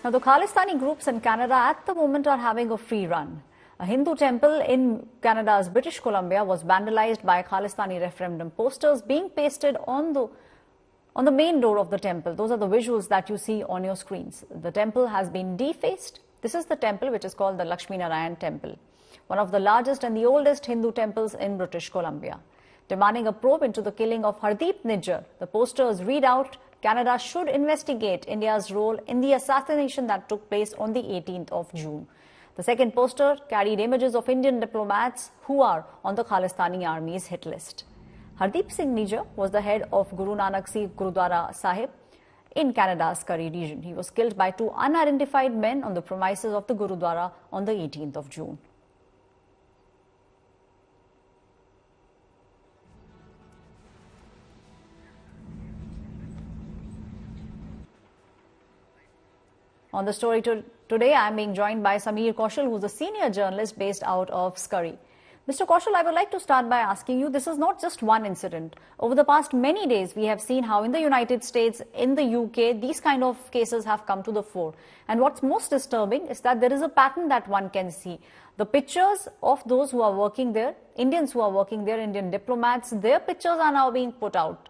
Now, the Khalistani groups in Canada at the moment are having a free run. A Hindu temple in Canada's British Columbia was vandalized by Khalistani referendum posters being pasted on the main door of the temple. Those are the visuals that you see on your screens. The temple has been defaced. This is the temple which is called the Lakshmi Narayan Temple, one of the largest and the oldest Hindu temples in British Columbia. Demanding a probe into the killing of Hardeep Nijjar, the posters read out, Canada should investigate India's role in the assassination that took place on the 18th of June. The second poster carried images of Indian diplomats who are on the Khalistani army's hit list. Hardeep Singh Nijjar was the head of Guru Nanak Sikh Gurudwara Sahib in Canada's Surrey region. He was killed by two unidentified men on the premises of the Gurudwara on the 18th of June. On the story today, I am being joined by Sameer Kaushal, who is a senior journalist based out of Surrey. Mr. Kaushal, I would like to start by asking you, this is not just one incident. Over the past many days, we have seen how in the United States, in the UK, these kind of cases have come to the fore. And what's most disturbing is that there is a pattern that one can see. The pictures of those who are working there, Indians who are working there, Indian diplomats, their pictures are now being put out.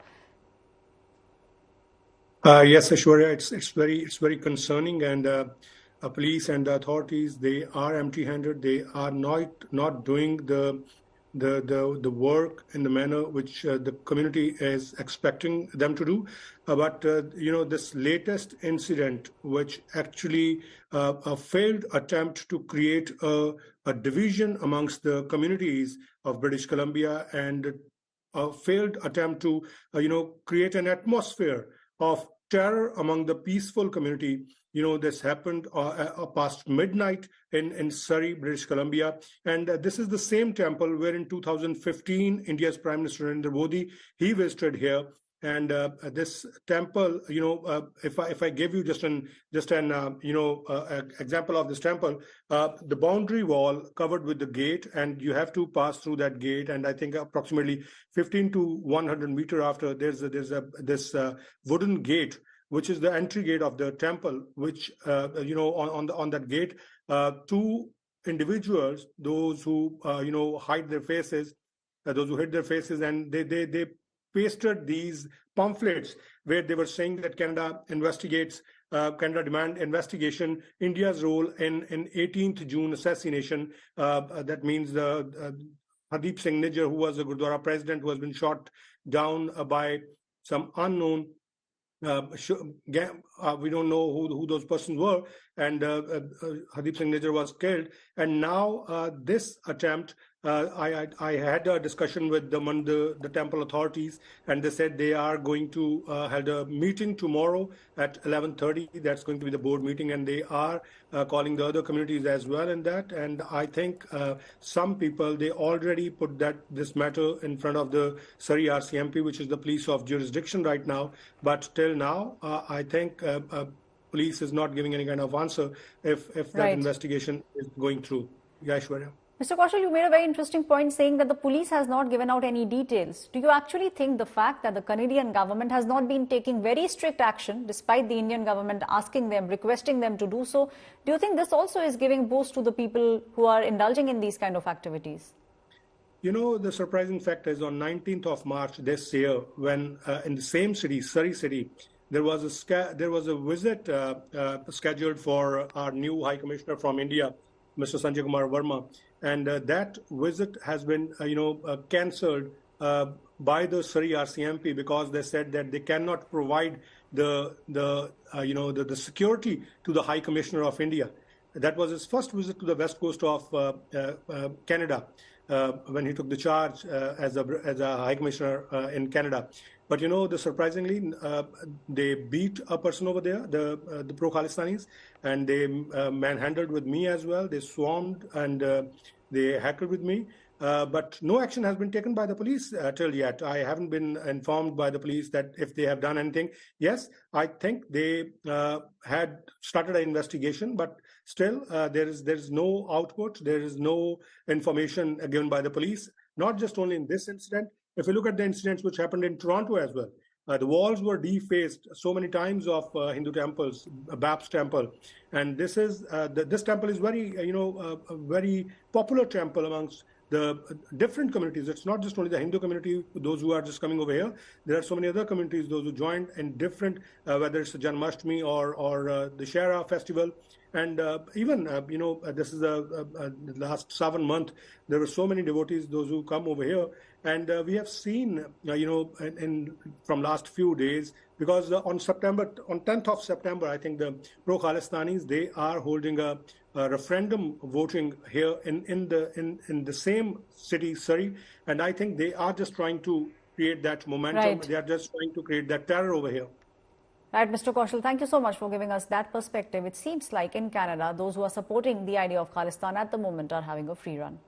Yes, Aishwarya, it's very concerning, and police and the authorities, they are empty-handed. They are not doing the work in the manner which the community is expecting them to do. But this latest incident, which actually a failed attempt to create a division amongst the communities of British Columbia, and a failed attempt to create an atmosphere of terror among the peaceful community. This happened past midnight in Surrey, British Columbia. And this is the same temple where in 2015, India's Prime Minister Narendra Modi, he visited here. And this temple, if I give you just an example of this temple, the boundary wall covered with the gate, and you have to pass through that gate. And I think approximately 15 to 100 meters after, there's this wooden gate, which is the entry gate of the temple, which on that gate, two individuals, those who hide their faces, and they pasted these pamphlets where they were saying that Canada demand investigation India's role in 18th June assassination. That means Hardeep Singh Nijjar, who was a Gurudwara president, who has been shot down by some unknown. We don't know who those persons were, and Hardeep Singh Nijjar was killed. And now this attempt, I had a discussion with the temple authorities, and they said they are going to hold a meeting tomorrow at 11:30. That's going to be the board meeting, and they are calling the other communities as well in that. And I think some people, they already put this matter in front of the Surrey RCMP, which is the police of jurisdiction right now. But till now, I think police is not giving any kind of answer if that investigation is going through. Yeah, Aishwarya. Mr. Kaushal, you made a very interesting point saying that the police has not given out any details. Do you actually think the fact that the Canadian government has not been taking very strict action, despite the Indian government asking them, requesting them to do so, do you think this also is giving boost to the people who are indulging in these kind of activities? The surprising fact is on 19th of March this year, when in the same city, Surrey City, there was a visit scheduled for our new High Commissioner from India, Mr. Sanjay Kumar Verma. And that visit has been, cancelled by the Surrey RCMP because they said that they cannot provide the security to the High Commissioner of India. That was his first visit to the west coast of Canada when he took the charge as a High Commissioner in Canada. But surprisingly, they beat a person over there, the pro-Khalistanis, and they manhandled with me as well. They swarmed and they heckled with me. But no action has been taken by the police till yet. I haven't been informed by the police that if they have done anything. Yes, I think they had started an investigation, but still there is no output. There is no information given by the police, not just only in this incident. If you look at the incidents which happened in Toronto as well, The walls were defaced so many times of Hindu temples, Bap's temple, and this temple is very, a very popular temple amongst the different communities. It's not just only the Hindu community, those who are just coming over here. There are so many other communities, those who joined in different, whether it's the Janmashtami or the Shara festival. And even, this is the last 7 month, there were so many devotees, those who come over here. And we have seen, from last few days, because on 10th of September, I think the pro-Khalistanis, they are holding a referendum voting here in the same city, Surrey. And I think they are just trying to create that momentum. Right. They are just trying to create that terror over here. Right, Mr. Kaushal, thank you so much for giving us that perspective. It seems like in Canada, those who are supporting the idea of Khalistan at the moment are having a free run.